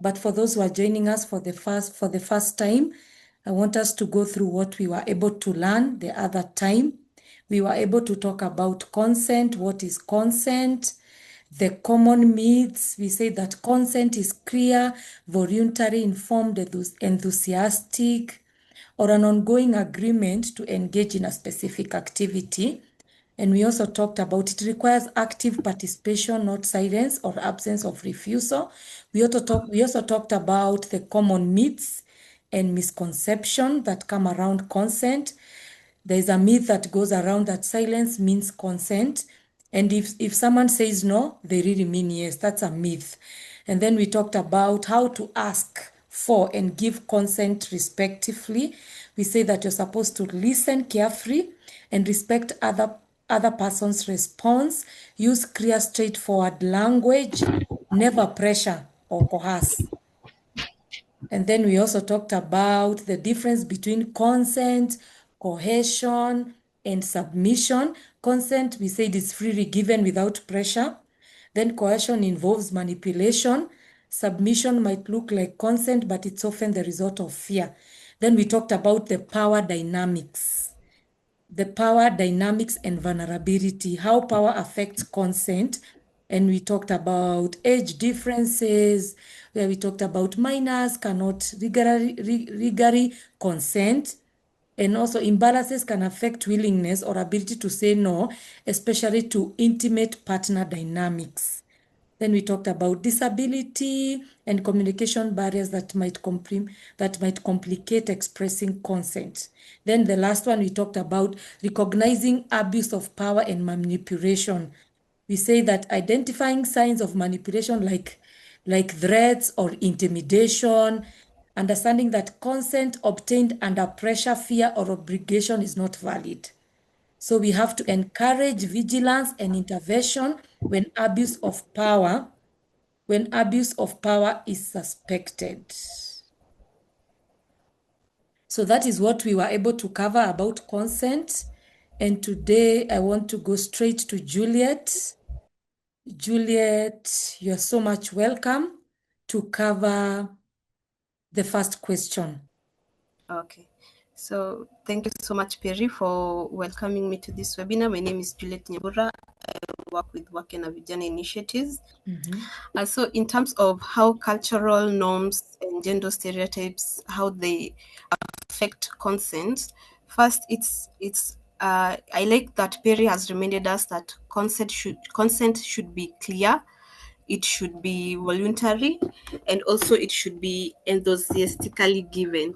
But for those who are joining us for the first time, I want us to go through what we were able to learn the other time. We were able to talk about consent. What is consent? The common myths. We say that consent is clear, voluntary, informed, enthusiastic, or an ongoing agreement to engage in a specific activity. And we also talked about it requires active participation, not silence or absence of refusal. We also talked about the common myths and misconception that come around consent. There is a myth that goes around that silence means consent. And if someone says no, they really mean yes. That's a myth. And then we talked about how to ask for and give consent respectively. We say that you're supposed to listen carefully and respect other person's response. Use clear, straightforward language. Never pressure or coerce. And then we also talked about the difference between consent, coercion, and submission. Consent, we said, is freely given without pressure. Then coercion involves manipulation. Submission might look like consent, but it's often the result of fear. Then we talked about the power dynamics. The power dynamics and vulnerability, how power affects consent. And we talked about age differences, where we talked about minors cannot legally consent. And also imbalances can affect willingness or ability to say no, especially to intimate partner dynamics. Then we talked about disability and communication barriers that might complicate expressing consent. Then the last one, we talked about recognizing abuse of power and manipulation. We say that identifying signs of manipulation like threats or intimidation, understanding that consent obtained under pressure, fear, or obligation is not valid. So we have to encourage vigilance and intervention when abuse of power is suspected. So that is what we were able to cover about consent. And today I want to go straight to Juliet. Juliet, you're so much welcome to cover the first question. Okay. So thank you so much, Perry, for welcoming me to this webinar. My name is Juliet Nyabura. I work with Work and Vijana Initiatives. So in terms of how cultural norms and gender stereotypes, how they affect consent, first, I like that Perry has reminded us that consent should be clear, it should be voluntary, and also it should be enthusiastically given.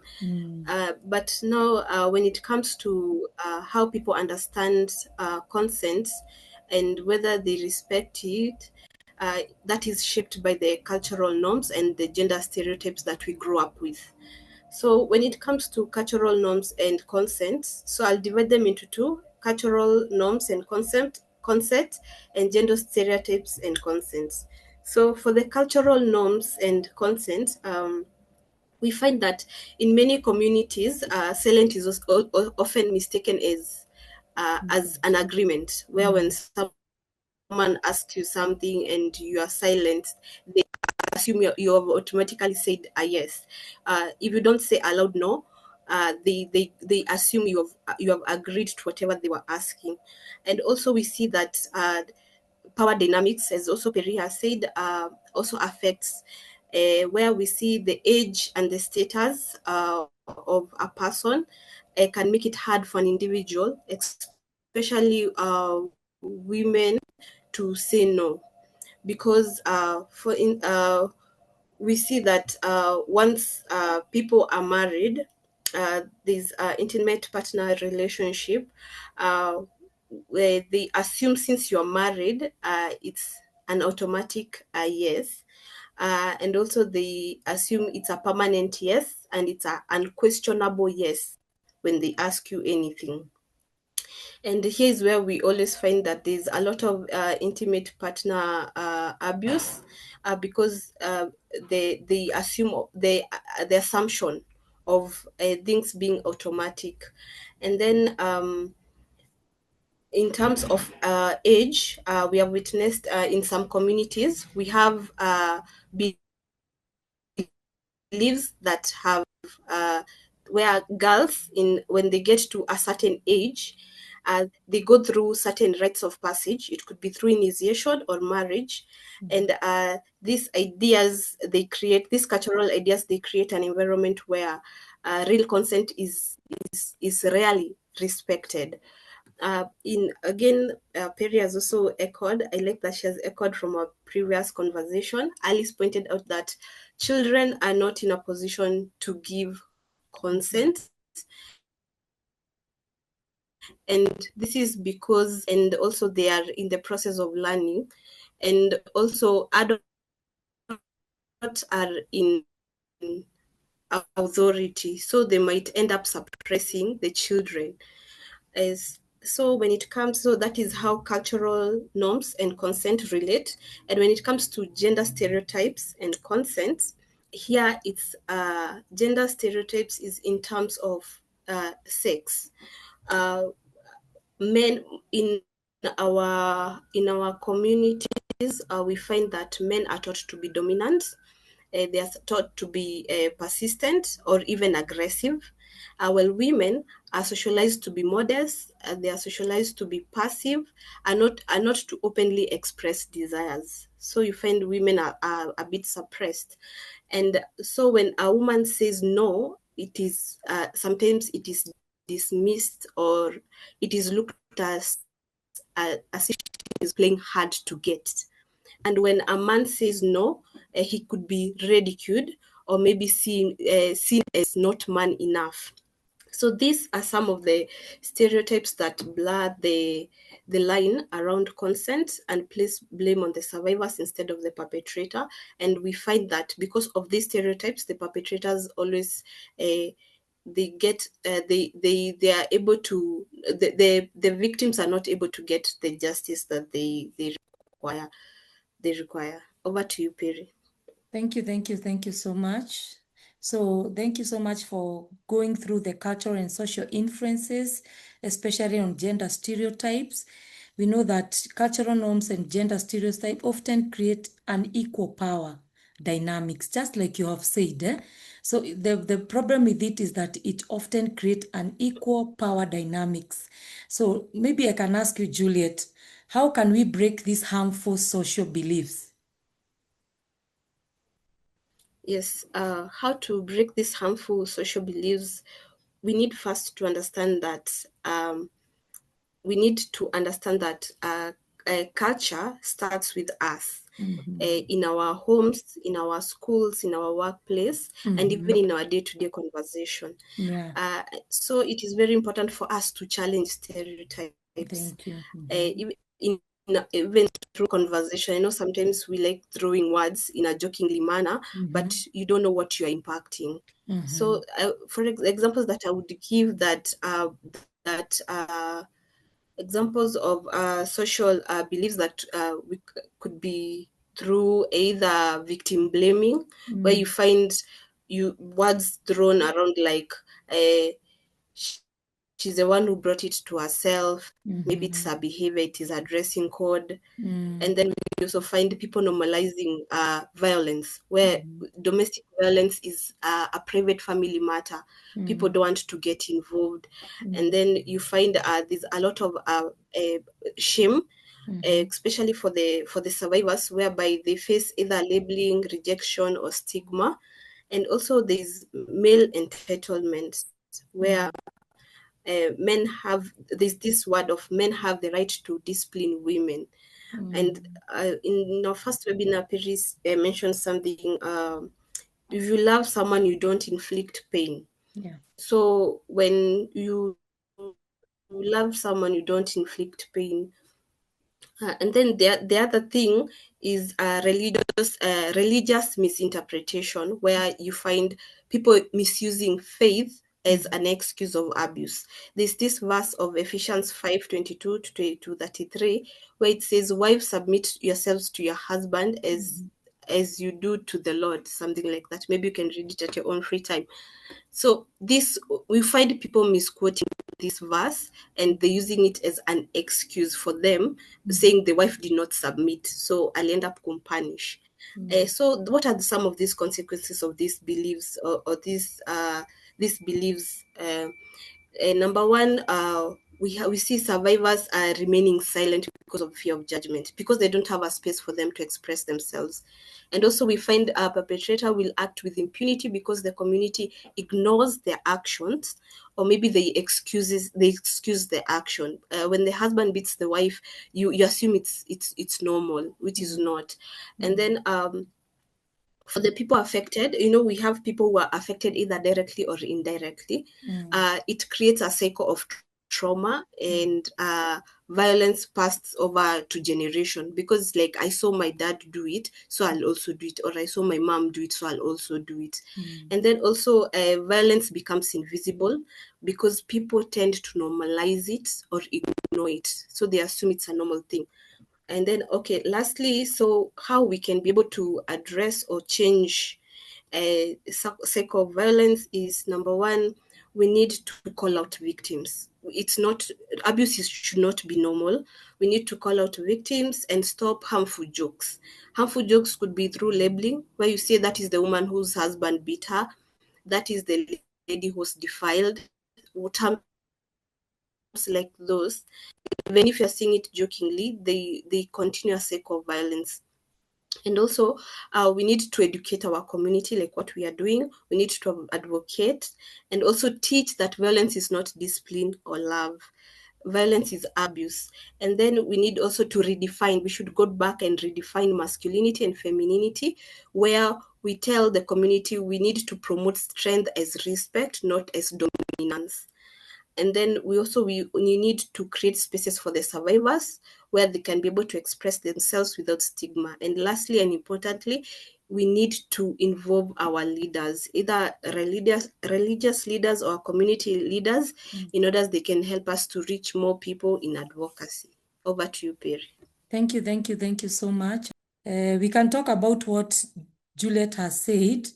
But now, when it comes to how people understand consent and whether they respect it, that is shaped by the cultural norms and the gender stereotypes that we grow up with. So when it comes to cultural norms and consent, so I'll divide them into two: cultural norms and consent, and gender stereotypes and consents. So for the cultural norms and consent, we find that in many communities, silence is often mistaken as an agreement, where when someone asks you something and you are silent, they assume you have automatically said a yes. If you don't say aloud no, they assume you have agreed to whatever they were asking. And also we see that power dynamics, as also Perry has said, also affects where we see the age and the status of a person can make it hard for an individual, especially women, to say no, because we see that once people are married, there's intimate partner relationship where they assume since you're married, it's an automatic yes. And also they assume it's a permanent yes, and it's an unquestionable yes when they ask you anything. And here's where we always find that there's a lot of intimate partner abuse because they assume the assumption of things being automatic. And then in terms of age, we have witnessed in some communities, we have beliefs beliefs that have where girls when they get to a certain age, they go through certain rites of passage. It could be through initiation or marriage, and these cultural ideas, they create an environment where real consent is rarely respected. Perry has also echoed. I like that she has echoed from a previous conversation. Alice pointed out that children are not in a position to give consent, and this is because, and also they are in the process of learning, and also adults are in authority, so they might end up suppressing the children. As so when it comes, so that is how cultural norms and consent relate. And when it comes to gender stereotypes and consent, here it's gender stereotypes is in terms of sex. Men in our communities, we find that men are taught to be dominant. They are taught to be persistent or even aggressive, while women are socialized to be modest. They are socialized to be passive, and not to openly express desires. So you find women are a bit suppressed, and so when a woman says no, it is sometimes it is dismissed, or it is looked as if she is playing hard to get. And when a man says no, he could be ridiculed, or maybe seen as not man enough. So these are some of the stereotypes that blur the line around consent and place blame on the survivors instead of the perpetrator. And we find that because of these stereotypes, the perpetrators always they are able to, the victims are not able to get the justice that they require. Over to you, Perry. Thank you so much. So thank you so much for going through the cultural and social influences, especially on gender stereotypes. We know that cultural norms and gender stereotypes often create unequal power dynamics, just like you have said. So the problem with it is that it often creates unequal power dynamics. So maybe I can ask you, Juliet, how can we break these harmful social beliefs? Yes, how to break these harmful social beliefs? We need first to understand that culture starts with us. In our homes, in our schools, in our workplace, and even in our day-to-day conversation. Yeah, So it is very important for us to challenge stereotypes. thank you. Even through conversation, sometimes we like throwing words in a jokingly manner, but you don't know what you are impacting. So, for examples that I would give, that examples of social beliefs that could be through either victim blaming, where you find you words thrown around like uh, she's the one who brought it to herself. Maybe it's her behavior, it is her dressing code. And then we also find people normalizing violence, where domestic violence is a private family matter. People don't want to get involved. And then you find there's a lot of shame, especially for the survivors, whereby they face either labeling, rejection, or stigma. And also there's male entitlement, where men have there's this word of men have the right to discipline women. And in our first webinar, Paris mentioned something. If you love someone, you don't inflict pain. Yeah. So when you love someone, you don't inflict pain. And then the other thing is religious misinterpretation, where you find people misusing faith as an excuse of abuse. There's this verse of Ephesians 5:22 to 33, where it says, "Wives, submit yourselves to your husband as you do to the Lord," something like that. Maybe you can read it at your own free time. So this, we find people misquoting this verse, and they're using it as an excuse for them, saying the wife did not submit, so I'll end up punish. So what are some of these consequences of these beliefs, or these beliefs? Number one, we see survivors are remaining silent because of fear of judgment, because they don't have a space for them to express themselves. And also we find a perpetrator will act with impunity because the community ignores their actions, or maybe they excuse the action. When the husband beats the wife, you assume it's normal, which is not. And then for the people affected, we have people who are affected either directly or indirectly. It creates a cycle of trauma and violence passed over to generation, because like, I saw my dad do it, so I'll also do it, or I saw my mom do it, so I'll also do it. And then also violence becomes invisible because people tend to normalize it or ignore it, so they assume it's a normal thing. And then, okay, lastly, so how we can be able to address or change cycle of violence is, number one, we need to call out victims. It's not, should not be normal. We need to call out victims and stop harmful jokes. Harmful jokes could be through labeling, where you say that is the woman whose husband beat her, that is the lady who's defiled, terms like those. Even if you're saying it jokingly, they continue a cycle of violence. And also, we need to educate our community, like what we are doing. We need to advocate and also teach that violence is not discipline or love. Violence is abuse. And then we need also to redefine, we should go back and redefine masculinity and femininity, where we tell the community we need to promote strength as respect, not as dominance. And then we need to create spaces for the survivors where they can be able to express themselves without stigma. And lastly and importantly, we need to involve our leaders, either religious leaders or community leaders, in order they can help us to reach more people in advocacy. Over to you, Perry. Thank you so much. We can talk about what Juliet has said.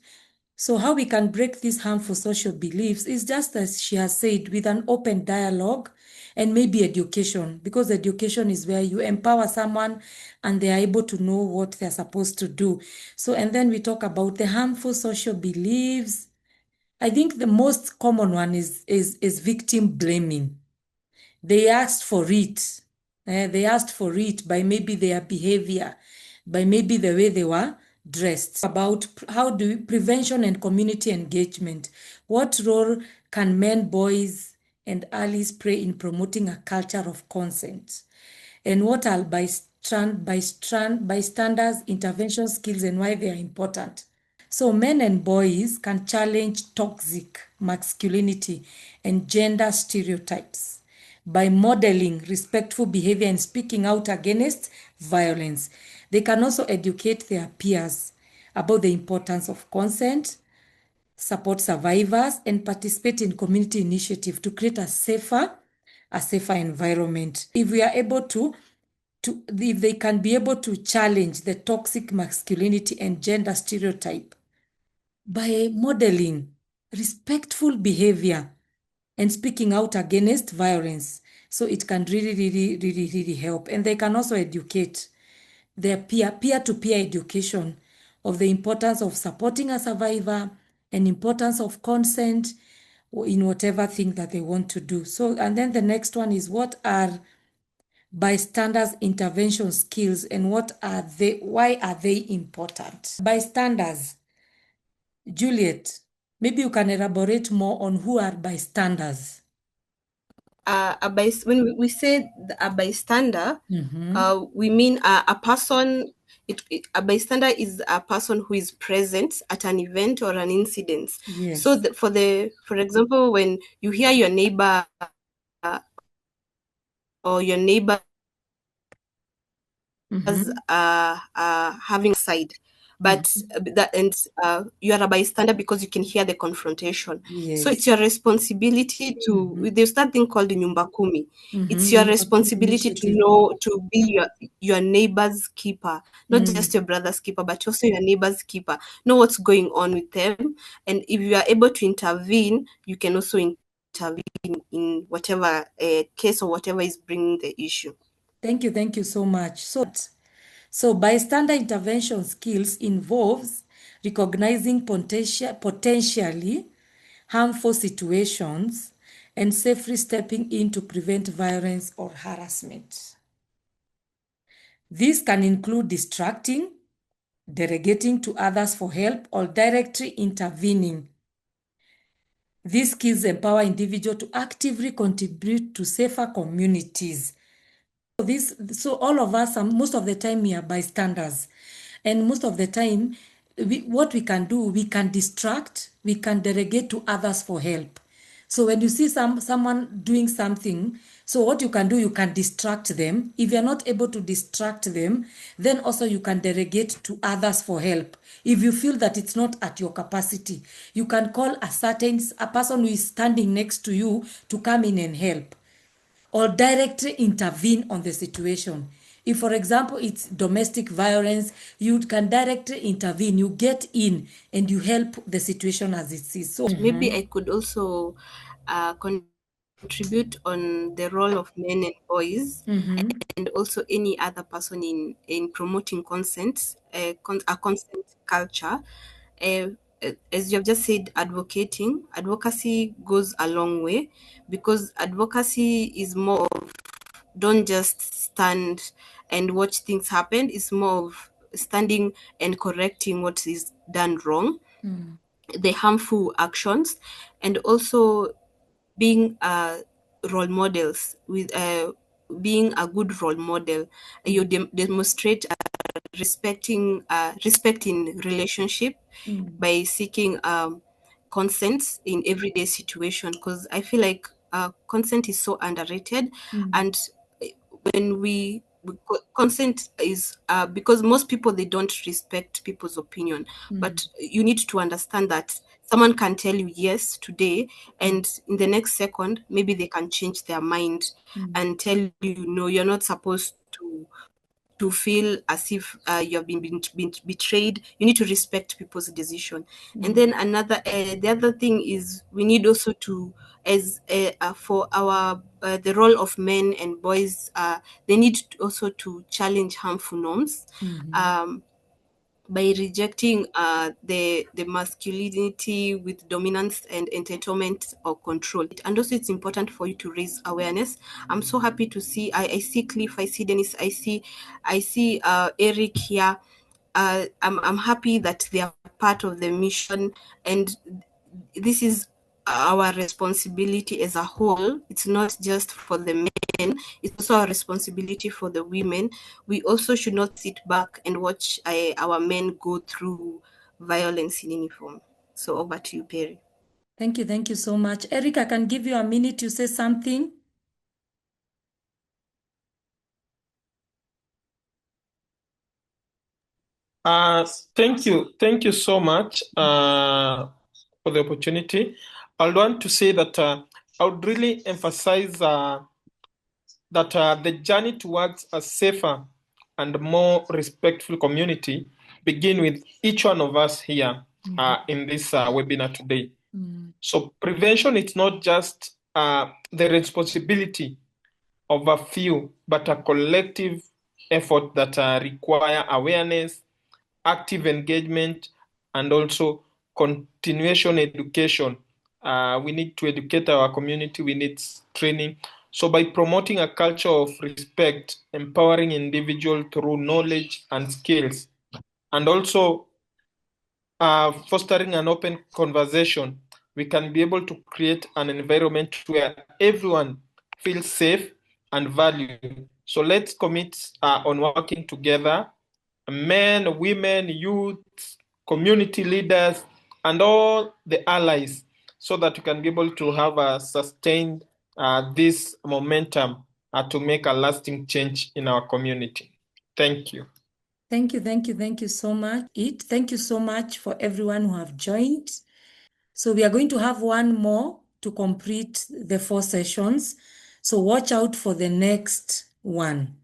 So how we can break these harmful social beliefs is just as she has said, with an open dialogue and maybe education, because education is where you empower someone and they are able to know what they're supposed to do. So, and then we talk about the harmful social beliefs. I think the most common one is victim blaming. They asked for it. They asked for it by maybe their behavior, by maybe the way they were dressed. About how do prevention and community engagement. What role can men, boys, and allies play in promoting a culture of consent? And what are bystanders, intervention skills, and why they are important? So men and boys can challenge toxic masculinity and gender stereotypes by modeling respectful behavior and speaking out against violence. They can also educate their peers about the importance of consent, support survivors, and participate in community initiative to create a safer environment. If we are able if they can be able to challenge the toxic masculinity and gender stereotype by modeling respectful behavior and speaking out against violence. So it can really help. And they can also educate their peer-to-peer education of the importance of supporting a survivor and importance of consent in whatever thing that they want to do. So, and then the next one is, what are bystanders intervention skills and why are they important? Bystanders. Juliet, maybe you can elaborate more on who are bystanders. When we say a bystander, we mean a person. A bystander is a person who is present at an event or an incident. Yes. So, for example, when you hear your neighbor or your neighbors having a side, but you are a bystander because you can hear the confrontation. Yes. So it's your responsibility to. There's that thing called the nyumba kumi. It's your responsibility to know, to be your neighbor's keeper, not just your brother's keeper, but also your neighbor's keeper. Know what's going on with them, and if you are able to intervene, you can also intervene in whatever case or whatever is bringing the issue. Thank you so much. So bystander intervention skills involves recognizing potentially harmful situations and safely stepping in to prevent violence or harassment. This can include distracting, delegating to others for help, or directly intervening. These skills empower individuals to actively contribute to safer communities. So all of us, most of the time, we are bystanders. And most of the time, what we can do, we can distract, we can delegate to others for help. So when you see someone doing something, so what you can do, you can distract them. If you're not able to distract them, then also you can delegate to others for help. If you feel that it's not at your capacity, you can call a person who is standing next to you to come in and help, or directly intervene on the situation. If, for example, it's domestic violence, you can directly intervene. You get in and you help the situation as it is. So maybe I could also contribute on the role of men and boys, and also any other person in promoting consent, a consent culture. Uh, as you have just said, advocacy goes a long way, because advocacy is more of, don't just stand and watch things happen. It's more of standing and correcting what is done wrong, the harmful actions, and also being role models. With being a good role model, you demonstrate respect in relationship by seeking consent in everyday situation, because I feel like consent is so underrated. And when consent is because most people, they don't respect people's opinion, but you need to understand that someone can tell you yes today, and in the next second maybe they can change their mind and tell you no, you're not supposed to feel as if you have been betrayed. You need to respect people's decision. And then the other thing is, we need also to, as for our the role of men and boys, they need also to challenge harmful norms, by rejecting the masculinity with dominance and entitlement or control. And also, it's important for you to raise awareness. I'm so happy to see, I see Cliff, I see Dennis, I see Eric here. I'm happy that they are part of the mission, and this is our responsibility as a whole. It's not just for the men, it's also our responsibility for the women. We also should not sit back and watch our men go through violence in uniform. So over to you, Perry. thank you so much. Eric, I can give you a minute to say something. Thank you so much for the opportunity. I want to say that I would really emphasize that the journey towards a safer and more respectful community begin with each one of us here in this webinar today. So prevention is not just the responsibility of a few, but a collective effort that require awareness, active engagement, and also continuation education. We need to educate our community, we need training. So by promoting a culture of respect, empowering individuals through knowledge and skills, and also fostering an open conversation, we can be able to create an environment where everyone feels safe and valued. So let's commit on working together, men, women, youth, community leaders, and all the allies, so that we can be able to have a sustained this momentum to make a lasting change in our community. Thank you. Thank you so much. Thank you so much for everyone who have joined. So we are going to have one more to complete the 4 sessions. So watch out for the next one.